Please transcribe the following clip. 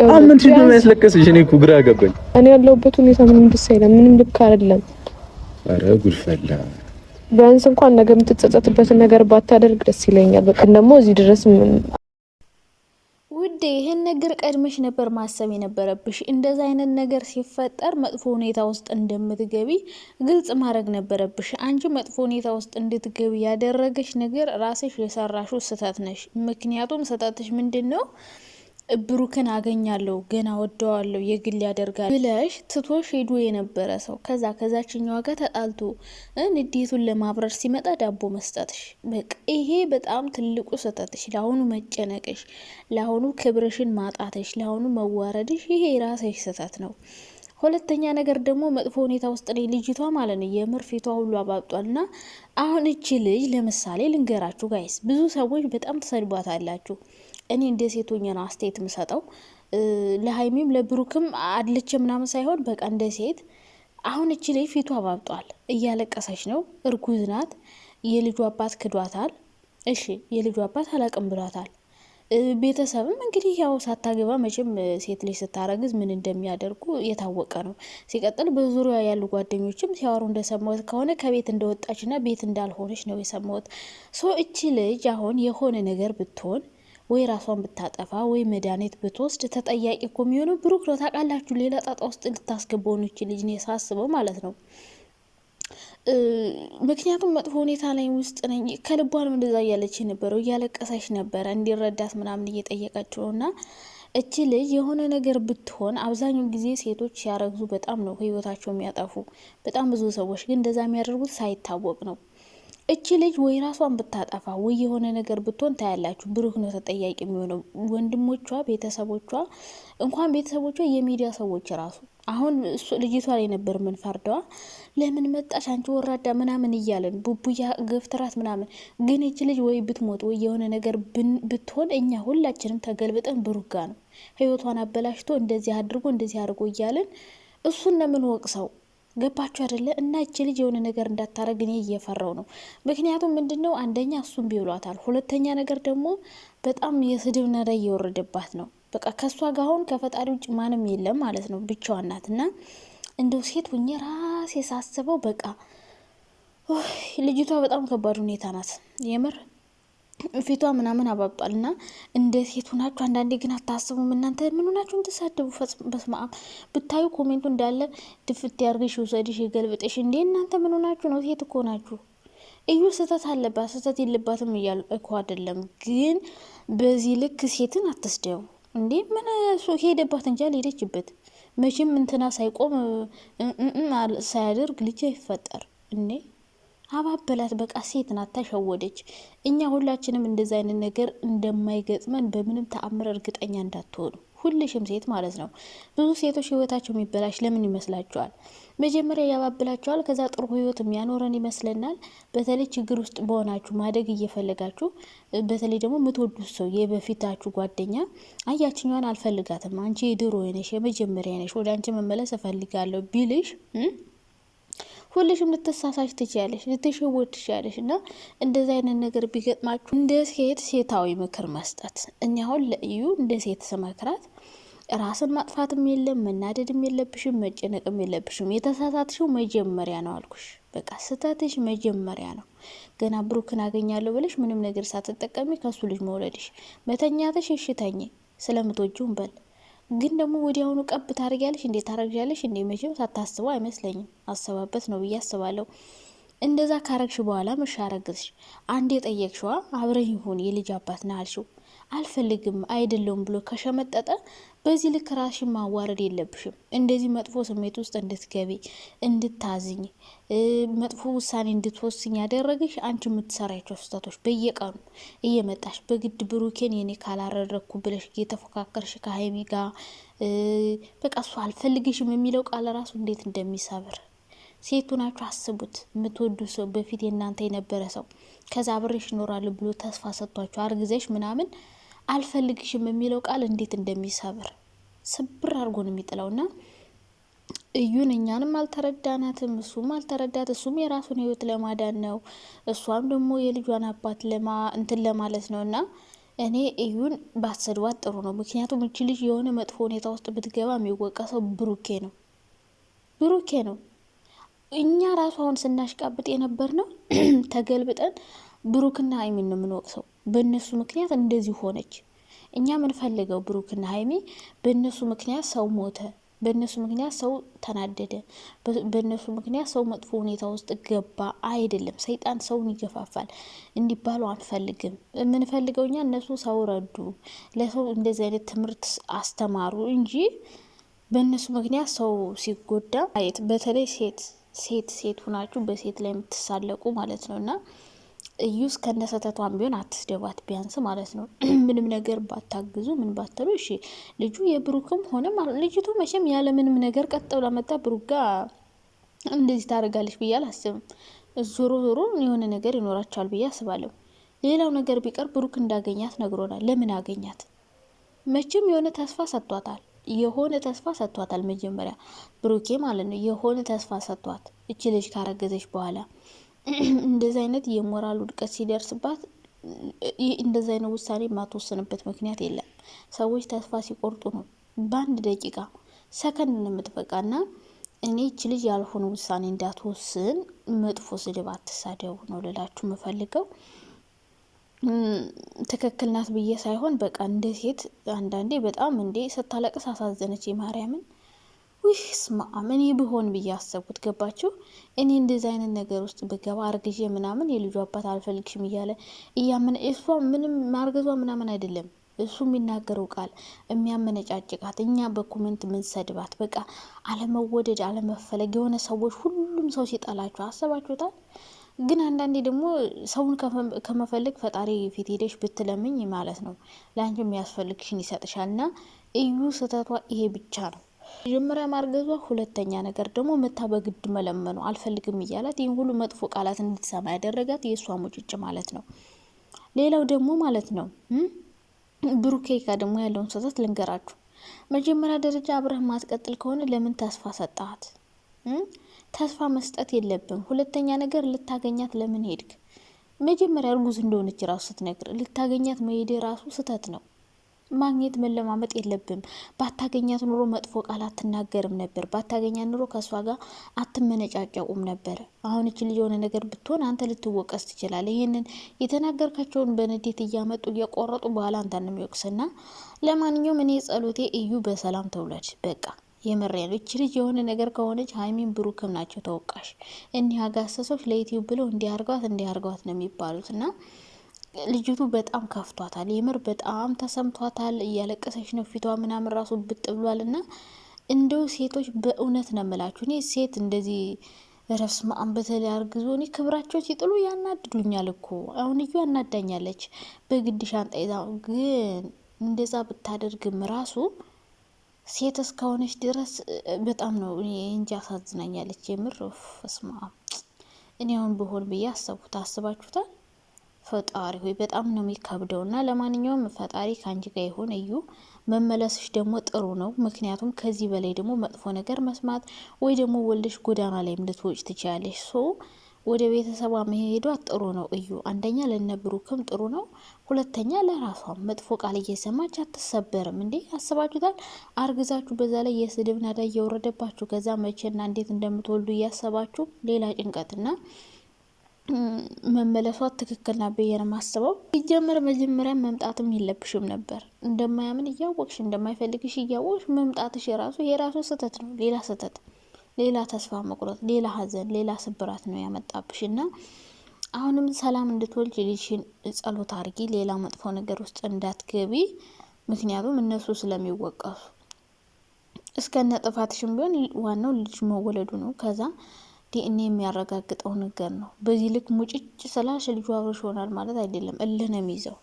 ምን ነው የሚያስለቅስሽ? እኔ እኮ ግራ ገባኝ። እኔ ያለሁበት ሁኔታ ምንም ደስ አይልም። ምንም ልክ አይደለም። ኧረ ጉድ ፈላ። ቢያንስ እንኳን ነገ የምትጸጸትበትን ነገር ባታደርግ ደስ ይለኛል። በቃ ደግሞ እዚህ ድረስ ውዴ ይሄን ነገር ቀድመሽ ነበር ማሰብ የነበረብሽ። እንደዛ አይነት ነገር ሲፈጠር መጥፎ ሁኔታ ውስጥ እንደምትገቢ ግልጽ ማድረግ ነበረብሽ። አንቺ መጥፎ ሁኔታ ውስጥ እንድትገቢ ያደረገሽ ነገር ራስሽ የሰራሽው ስህተት ነሽ። ምክንያቱም ስህተትሽ ምንድነው? ብሩክን አገኛለሁ ገና ወደዋለሁ የግል ያደርጋል ብለሽ ትቶሽ ሄዶ የነበረ ሰው ከዛችኛዋ ጋር ተጣልቶ ንዴቱን ለማብረር ሲመጣ ዳቦ መስጠትሽ፣ በቃ ይሄ በጣም ትልቁ ስህተትሽ። ለአሁኑ መጨነቅሽ፣ ለአሁኑ ክብርሽን ማጣትሽ፣ ለአሁኑ መዋረድሽ፣ ይሄ የራስሽ ስህተት ነው። ሁለተኛ ነገር ደግሞ መጥፎ ሁኔታ ውስጥ ነው ልጅቷ ማለት ነው። የምር ፊቷ ሁሉ አባብጧልና አሁን እቺ ልጅ ለምሳሌ ልንገራችሁ ጋይስ፣ ብዙ ሰዎች በጣም ተሰድቧታላችሁ። እኔ እንደ ሴቶኛ ነው አስተያየት የምሰጠው። ለሀይሚም ለብሩክም አድልቼ ምናምን ሳይሆን በቃ እንደ ሴት አሁን እቺ ልጅ ፊቷ አባብጧል፣ እያለቀሰች ነው፣ እርጉዝ ናት። የልጁ አባት ክዷታል። እሺ የልጁ አባት አላቅም ብሏታል። ቤተሰብም እንግዲህ ያው ሳታገባ መቼም ሴት ልጅ ስታረግዝ ምን እንደሚያደርጉ የታወቀ ነው። ሲቀጥል በዙሪያ ያሉ ጓደኞችም ሲያወሩ እንደሰማሁት ከሆነ ከቤት እንደወጣችና ቤት እንዳልሆነች ነው የሰማሁት። እቺ ልጅ አሁን የሆነ ነገር ብትሆን ወይ ራሷን ብታጠፋ ወይ መድኃኒት ብትወስድ ተጠያቂ እኮ የሚሆነው ብሩክ ነው። ታውቃላችሁ፣ ሌላ ጣጣ ውስጥ ልታስገባው ነው እቺ ልጅ ነው ሳስበው ማለት ነው። ምክንያቱም መጥፎ ሁኔታ ላይ ውስጥ ነኝ ከልቧንም እንደዛ እያለች ነበረው፣ እያለቀሰች ነበረ እንዲረዳት ምናምን እየጠየቀችው እና እቺ ልጅ የሆነ ነገር ብትሆን አብዛኛው ጊዜ ሴቶች ሲያረግዙ በጣም ነው ህይወታቸው የሚያጠፉ። በጣም ብዙ ሰዎች ግን እንደዛ የሚያደርጉት ሳይታወቅ ነው። እቺ ልጅ ወይ ራሷን ብታጠፋ ወይ የሆነ ነገር ብትሆን ታያላችሁ፣ ብሩክ ነው ተጠያቂ የሚሆነው። ወንድሞቿ፣ ቤተሰቦቿ፣ እንኳን ቤተሰቦቿ የሚዲያ ሰዎች ራሱ አሁን ልጅቷ ላይ ነበር ምን ፈርደዋ ለምን መጣሽ አንቺ ወራዳ ምናምን እያለን ቡቡያ ገፍትራት ምናምን። ግን እቺ ልጅ ወይ ብትሞት ወይ የሆነ ነገር ብትሆን እኛ ሁላችንም ተገልብጠን ብሩክ ጋ ነው ህይወቷን አበላሽቶ እንደዚህ አድርጎ እያለን እሱን ነው ምን ወቅሰው። ገባችሁ አይደለ? እና እቺ ልጅ የሆነ ነገር እንዳታረግ እኔ እየፈራው ነው። ምክንያቱም ምንድነው አንደኛ እሱም ቢብሏታል፣ ሁለተኛ ነገር ደግሞ በጣም የስድብ ነዳ እየወረደባት ነው። በቃ ከሷ ጋር አሁን ከፈጣሪ ውጭ ማንም የለም ማለት ነው፣ ብቻዋን ናት። እና እንደው ሴት ሁኜ ራሴ ሳስበው በቃ ልጅቷ በጣም ከባድ ሁኔታ ናት የምር ፊቷ ምናምን አባብጧል። እና እንደ ሴት ሆናችሁ አንዳንዴ ግን አታስቡም? እናንተ ምን ሆናችሁ እንትሳደቡ? በስማም ብታዩ ኮሜንቱ እንዳለ ድፍት ያርግሽ ውሰድሽ የገልብጥሽ። እንዴ እናንተ ምን ሆናችሁ ነው? ሴት እኮ ናችሁ። እዩ ስህተት አለባት ስህተት የለባትም እያሉ እኮ አይደለም፣ ግን በዚህ ልክ ሴትን አትስደው እንዴ። ምን ሄደባት እንጂ አልሄደችበት። መቼም እንትና ሳይቆም ሳያደርግ ልጅ አይፈጠር እንዴ። አባበላት በቃ ሴት ናት፣ ተሸወደች። እኛ ሁላችንም እንደዚ አይነት ነገር እንደማይገጥመን በምንም ተአምር እርግጠኛ እንዳትሆኑ፣ ሁልሽም ሴት ማለት ነው። ብዙ ሴቶች ህይወታቸው የሚበላሽ ለምን ይመስላችኋል? መጀመሪያ ያባብላችኋል፣ ከዛ ጥሩ ህይወት የሚያኖረን ይመስለናል። በተለይ ችግር ውስጥ በሆናችሁ ማደግ እየፈለጋችሁ፣ በተለይ ደግሞ የምትወዱት ሰው የበፊታችሁ ጓደኛ አያችኛዋን አልፈልጋትም፣ አንቺ የድሮ ነሽ፣ የመጀመሪያ ነሽ፣ ወደ አንቺ መመለስ እፈልጋለሁ ቢልሽ ሁልሽም ልትሳሳች ትችያለሽ፣ ልትሸወድ ትችያለሽ። እና እንደዚህ አይነት ነገር ቢገጥማችሁ እንደ ሴት ሴታዊ ምክር መስጠት። እኛ አሁን ለእዩ እንደ ሴት ስመክራት ራስን ማጥፋትም የለም መናደድም የለብሽም መጨነቅም የለብሽም። የተሳሳትሽው መጀመሪያ ነው አልኩሽ። በቃ ስህተትሽ መጀመሪያ ነው። ገና ብሩክን አገኛለሁ ብለሽ ምንም ነገር ሳትጠቀሚ ከሱ ልጅ መውለድሽ፣ መተኛትሽ እሽተኝ ስለምትወጂውን በል ግን ደግሞ ወዲያውኑ ቀብ ታረጊያለሽ እንዴ? ታረግዣለሽ እንዴ? መቼም ሳታስበው አይመስለኝም፣ አሰባበት ነው ብዬ አስባለሁ። እንደዛ ካረግሽ በኋላ መሻረግሽ አንዴ የጠየቅሽዋ አብረኝ ይሁን የልጅ አባት ና አልሽው አልፈልግም አይደለውም ብሎ ከሸመጠጠ በዚህ ልክ ራስሽን ማዋረድ የለብሽም። እንደዚህ መጥፎ ስሜት ውስጥ እንድትገቢ እንድታዝኝ መጥፎ ውሳኔ እንድትወስኝ ያደረገሽ አንቺ የምትሰራቸው ስህተቶች በየቀኑ እየመጣሽ በግድ ብሩኬን የኔ ካላረረኩ ብለሽ እየተፎካከርሽ ከሀይሚ ጋር በቃ እሱ አልፈልግሽም የሚለው ቃል ራሱ እንዴት እንደሚሰብር ሴቱ ናችሁ አስቡት። የምትወዱ ሰው በፊት የእናንተ የነበረ ሰው ከዛ አብሬሽ እኖራለሁ ብሎ ተስፋ ሰጥቷችሁ አርግዘሽ ምናምን አልፈልግሽም የሚለው ቃል እንዴት እንደሚሰብር ስብር አድርጎ ነው የሚጥለውና እዩን እኛንም አልተረዳናትም፣ እሱም አልተረዳት። እሱም የራሱን ህይወት ለማዳን ነው፣ እሷም ደግሞ የልጇን አባት እንትን ለማለት ነውና እኔ እዩን ባሰድዋት ጥሩ ነው። ምክንያቱም እቺ ልጅ የሆነ መጥፎ ሁኔታ ውስጥ ብትገባ የሚወቀሰው ብሩኬ ነው። እኛ ራሱ አሁን ስናሽቃብጥ የነበር ነው ተገልብጠን ብሩክና ሀይሚን ነው የምንወቅሰው። በእነሱ ምክንያት እንደዚህ ሆነች። እኛ የምንፈልገው ብሩክና ሀይሚ በእነሱ ምክንያት ሰው ሞተ፣ በእነሱ ምክንያት ሰው ተናደደ፣ በእነሱ ምክንያት ሰው መጥፎ ሁኔታ ውስጥ ገባ አይደለም። ሰይጣን ሰውን ይገፋፋል እንዲባሉ አንፈልግም። የምንፈልገው እኛ እነሱ ሰው ረዱ፣ ለሰው እንደዚህ አይነት ትምህርት አስተማሩ እንጂ በእነሱ ምክንያት ሰው ሲጎዳ አየት። በተለይ ሴት ሁናችሁ በሴት ላይ የምትሳለቁ ማለት ነው። እና እዩስ ከነሰተቷን ቢሆን አትስደባት ቢያንስ ማለት ነው። ምንም ነገር ባታግዙ ምን ባትሉ እሺ። ልጁ የብሩክም ሆነ ልጅቱ መቼም ያለ ምንም ነገር ቀጥ ብላ መጣ ብሩክ ጋር እንደዚህ ታደርጋለች ብዬ አላስብም። ዞሮ የሆነ ነገር ይኖራቸዋል ብዬ አስባለሁ። ሌላው ነገር ቢቀር ብሩክ እንዳገኛት ነግሮናል። ለምን አገኛት? መቼም የሆነ ተስፋ ሰጥቷታል። መጀመሪያ ብሩኬ ማለት ነው የሆነ ተስፋ ሰጥቷት እቺ ልጅ ካረገዘች በኋላ እንደዚህ አይነት የሞራል ውድቀት ሲደርስባት እንደዚህ አይነት ውሳኔ የማትወስንበት ምክንያት የለም። ሰዎች ተስፋ ሲቆርጡ ነው በአንድ ደቂቃ ሰከንድ ነው የምትበቃና እኔ እቺ ልጅ ያልሆነ ውሳኔ እንዳትወስን መጥፎ ስድብ አትሳደቡ ነው ልላችሁ የምፈልገው። ትክክል ናት ብዬ ሳይሆን በቃ እንደ ሴት አንዳንዴ በጣም እንዴ ስታለቅስ አሳዘነች ማርያምን። ውሽ ስማም እኔ ብሆን ብዬ አሰብኩት። ገባችሁ? እኔ እንደዚህ አይነት ነገር ውስጥ ብገባ አርግዤ ምናምን የልጁ አባት አልፈልግሽም እያለ እያመነ እሷ ምንም ማርገዟ ምናምን አይደለም እሱ የሚናገረው ቃል የሚያመነጫጭቃት፣ እኛ በኮሜንት ምንሰድባት፣ በቃ አለመወደድ አለመፈለግ የሆነ ሰዎች ሁሉም ሰው ሲጠላችሁ አሰባችሁታል። ግን አንዳንዴ ደግሞ ሰውን ከመፈለግ ፈጣሪ ፊት ሄደሽ ብትለምኝ ማለት ነው ለአንቺ የሚያስፈልግሽን ይሰጥሻል። እና እዩ ስህተቷ ይሄ ብቻ ነው። መጀመሪያ ማርገዟ፣ ሁለተኛ ነገር ደግሞ መታ በግድ መለመኑ አልፈልግም እያላት ይህን ሁሉ መጥፎ ቃላት እንድትሰማ ያደረጋት የእሷ ሙጭጭ ማለት ነው። ሌላው ደግሞ ማለት ነው ብሩኬ ጋ ደግሞ ያለውን ስህተት ልንገራችሁ። መጀመሪያ ደረጃ አብረህ ማትቀጥል ከሆነ ለምን ተስፋ ሰጣት? ተስፋ መስጠት የለብም። ሁለተኛ ነገር ልታገኛት ለምን ሄድክ? መጀመሪያ እርጉዝ እንደሆነች ራሱ ስትነግር ልታገኛት መሄድ ራሱ ስህተት ነው። ማግኘት መለማመጥ የለብም። ባታገኛት ኑሮ መጥፎ ቃል አትናገርም ነበር። ባታገኛት ኑሮ ከእሷ ጋር አትመነጫጨቁም ነበር። አሁን እቺ ልጅ የሆነ ነገር ብትሆን አንተ ልትወቀስ ትችላለህ። ይህንን የተናገርካቸውን በንዴት እያመጡ እየቆረጡ በኋላ አንተ ነው የሚወቅስና። ለማንኛውም እኔ ጸሎቴ እዩ በሰላም ተውለድ። በቃ የመሬ ነው። እቺ ልጅ የሆነ ነገር ከሆነች ሀይሚን ብሩክም ናቸው ተወቃሽ። እኒህ አጋሰሶች ለዩቲዩብ ብለው እንዲያርጓት ነው የሚባሉትና ልጅቱ በጣም ከፍቷታል። የምር በጣም ተሰምቷታል። እያለቀሰች ነው። ፊቷ ምናምን ራሱ ብጥ ብሏልና እንደው ሴቶች በእውነት ነው የምላችሁ እኔ ሴት እንደዚህ ረስማን በተለይ አርግዞ እኔ ክብራቸው ሲጥሉ ያናድዱኛል እኮ። አሁን እዩ ያናዳኛለች በግድ ሻንጣ ይዛ፣ ግን እንደዛ ብታደርግም ራሱ ሴት እስከሆነች ድረስ በጣም ነው እንጂ አሳዝናኛለች። የምር ስማ እኔ አሁን ብሆን ብዬ አሰብኩት። አስባችሁታል? ፈጣሪ ሆይ በጣም ነው የሚከብደው። እና ለማንኛውም ፈጣሪ ከአንቺ ጋር ይሁን እዩ። መመለስሽ ደግሞ ጥሩ ነው። ምክንያቱም ከዚህ በላይ ደግሞ መጥፎ ነገር መስማት ወይ ደግሞ ወልደሽ ጎዳና ላይ ልትወጪ ትችያለሽ። ወደ ቤተሰቧ መሄዷ ጥሩ ነው እዩ። አንደኛ ለነብሩክም ጥሩ ነው፣ ሁለተኛ ለራሷም መጥፎ ቃል እየሰማች አትሰበርም። እንዴ አስባችሁታል? አርግዛችሁ በዛ ላይ የስድብ ናዳ እየወረደባችሁ ከዛ መቼና እንዴት እንደምትወልዱ እያሰባችሁ ሌላ ጭንቀትና መመለሷ ትክክል ና ብዬ ነው ማስበው። ሲጀመር መጀመሪያ መምጣትም የለብሽም ነበር። እንደማያምን እያወቅሽ እንደማይፈልግሽ እያወቅሽ መምጣትሽ የራሱ ስህተት ነው። ሌላ ስህተት፣ ሌላ ተስፋ መቁረጥ፣ ሌላ ሀዘን፣ ሌላ ስብራት ነው ያመጣብሽ። እና አሁንም ሰላም እንድትወልጅ ልጅሽን ጸሎት አርጊ። ሌላ መጥፎ ነገር ውስጥ እንዳትገቢ። ምክንያቱም እነሱ ስለሚወቀሱ እስከነ ጥፋትሽም ቢሆን ዋናው ልጅ መወለዱ ነው። ከዛ ዲኤንኤ የሚያረጋግጠው ነገር ነው። በዚህ ልክ ሙጭጭ ስላሽ ልጁ አብሮሽ ይሆናል ማለት አይደለም። እልህ ነው የሚይዘው።